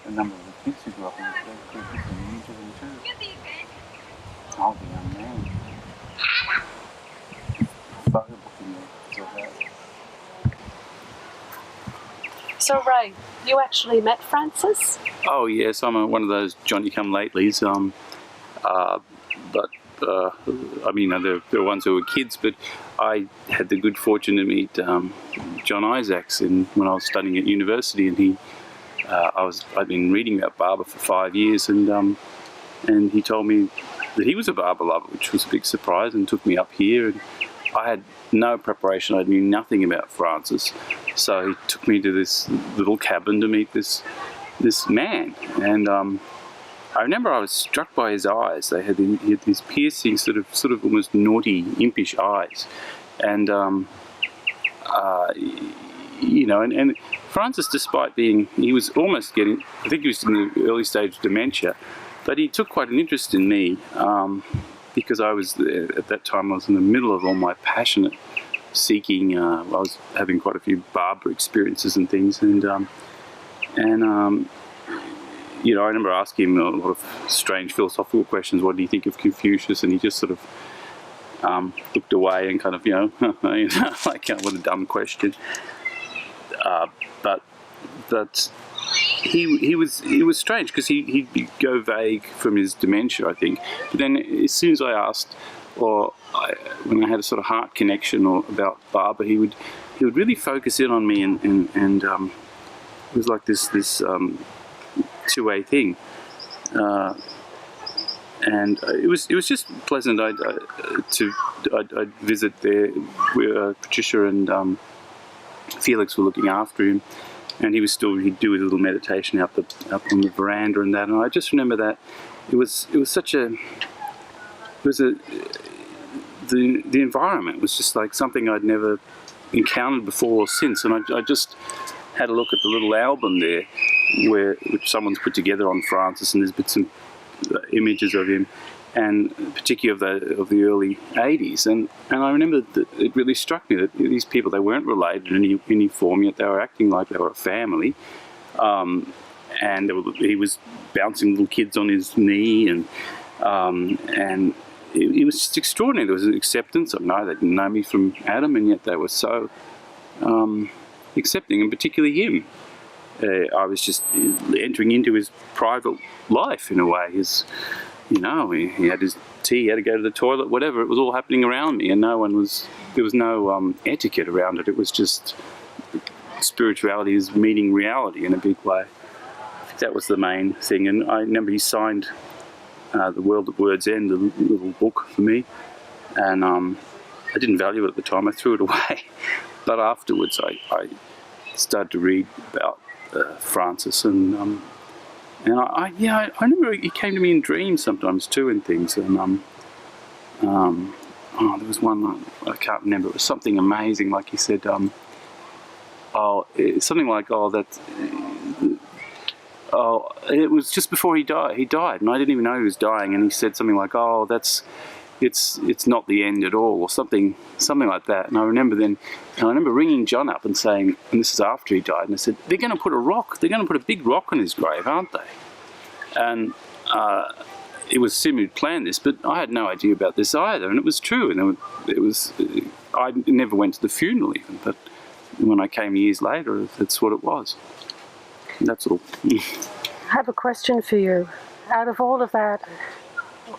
a number of the kids who grew up in it, they're different into them too. I'll be young man. Photo booking there. So Ray, you actually met Francis? Oh yes, I'm one of those Johnny-come-latelys. I mean, there were ones who were kids, but I had the good fortune to meet John Isaacs when I was studying at university, and I'd been reading about Barber for 5 years, and he told me that he was a Barber lover, which was a big surprise, and took me up here. And I had no preparation. I knew nothing about Francis, so he took me to this little cabin to meet this man, and I remember I was struck by his eyes. He had these piercing, sort of almost naughty, impish eyes, and you know, and Francis, despite he was almost getting, I think he was in the early stage of dementia, but he took quite an interest in me because I was at that time. I was in the middle of all my passionate seeking. I was having quite a few Barber experiences and things, and you know, I remember asking him a lot of strange philosophical questions. What do you think of Confucius? And he just sort of looked away and kind of, you know, like, what a dumb question. But he was strange because he'd go vague from his dementia, I think. But then as soon as I asked, when I had a sort of heart connection about Barber, he would really focus in on me, and it was like this two-way thing, and it was just pleasant. I'd visit there where Patricia and Felix were looking after him, and he'd do a little meditation up on the veranda and that. And I just remember that the environment was just like something I'd never encountered before or since. And I just had a look at the little album there, which someone's put together on Francis, and there's been some images of him, and particularly of the early 80s, and I remember that it really struck me that these people, they weren't related in any form, yet they were acting like they were a family, and he was bouncing little kids on his knee, and it was just extraordinary. There was an acceptance. I know they didn't know me from Adam, and yet they were so accepting, and particularly him. I was just entering into his private life in a way. You know, he had his tea, he had to go to the toilet, whatever. It was all happening around me, and there was no etiquette around it. It was just spirituality is meeting reality in a big way. I think that was the main thing. And I remember he signed The World at World's End, the little book for me, and I didn't value it at the time. I threw it away. But afterwards, I started to read about Francis, and I remember he came to me in dreams sometimes too, and things. And there was one I can't remember. It was something amazing. Like he said, something like, it was just before he died. He died, and I didn't even know he was dying. And he said something like, it's not the end at all, or something like that. And I remember ringing John up and saying, and this is after he died, and I said, they're going to put a big rock on his grave, aren't they? And it was Sim who'd planned this, but I had no idea about this either, and it was true. And I never went to the funeral even, but when I came years later, that's what it was. And that's all. I have a question for you. Out of all of that,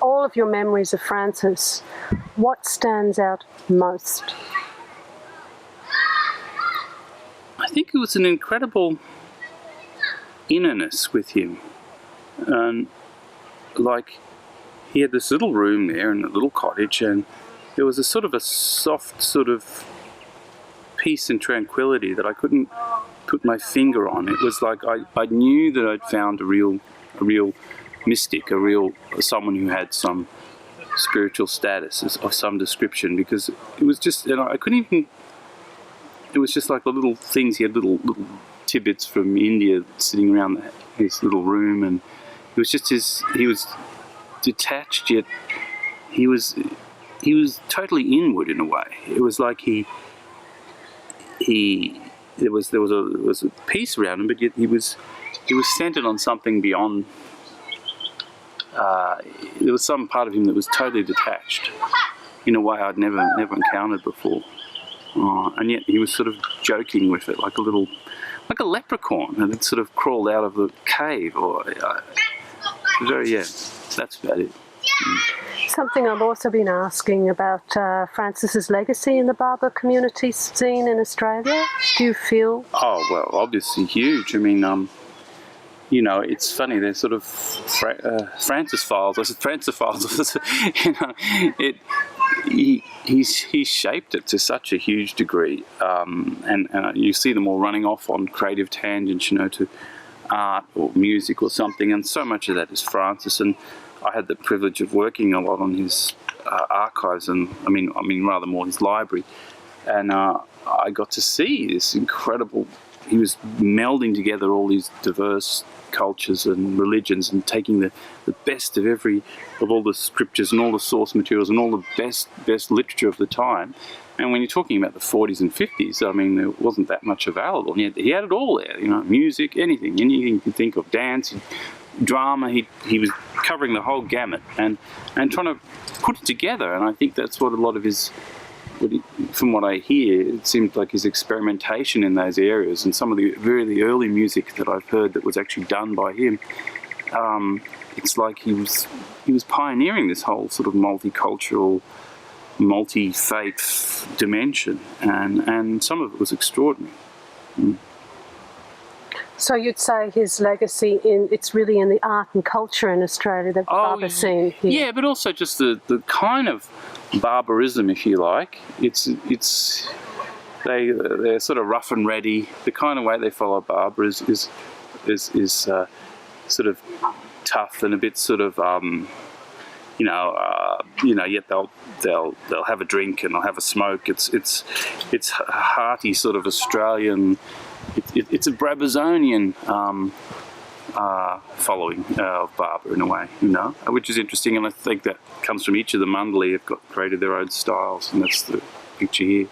all of your memories of Francis, what stands out most? I think it was an incredible innerness with him. And like, he had this little room there in a little cottage, and there was a sort of a soft sort of peace and tranquility that I couldn't put my finger on. It was like I knew that I'd found a real mystic, someone who had some spiritual status of some description, because it was just, and I couldn't even, it was just like the little things. He had little tidbits from India sitting around his little room, and it was just he was detached, yet he was totally inward in a way. It was like he there was a peace around him, but yet he was centered on something beyond. There was some part of him that was totally detached in a way I'd never encountered before, and yet he was sort of joking with it, like a leprechaun, and it sort of crawled out of the cave, or that's about it. Something I've also been asking about Francis's legacy in the Barber community scene in Australia. Do you feel? Oh, well, obviously huge. I mean, you know, it's funny, they're sort of Francis files. I said Francis files. You know, he's shaped it to such a huge degree, and you see them all running off on creative tangents, you know, to art or music or something, and so much of that is Francis. And I had the privilege of working a lot on his archives, and I mean rather more his library, and I got to see this incredible. He was melding together all these diverse cultures and religions, and taking the best of all the scriptures and all the source materials and all the best literature of the time. And when you're talking about the 40s and 50s, I mean, there wasn't that much available. And he had it all there, you know, music, anything you can think of, dance, drama. He was covering the whole gamut and trying to put it together. And I think that's what a lot of his, from what I hear, it seemed like his experimentation in those areas, and some of the really early music that I've heard that was actually done by him, it's like he was pioneering this whole sort of multicultural, multi-faith dimension, and some of it was extraordinary. So you'd say his legacy it's really in the art and culture in Australia, the Barber scene here. Yeah, but also just the kind of barbarism, if you like. They're sort of rough and ready. The kind of way they follow Barber is sort of tough and a bit sort of yet they'll have a drink and they'll have a smoke. It's hearty sort of Australian. It's a Brabazonian following of Barber in a way, you know, which is interesting, and I think that comes from each of the Mundley have created their own styles, and that's the picture here.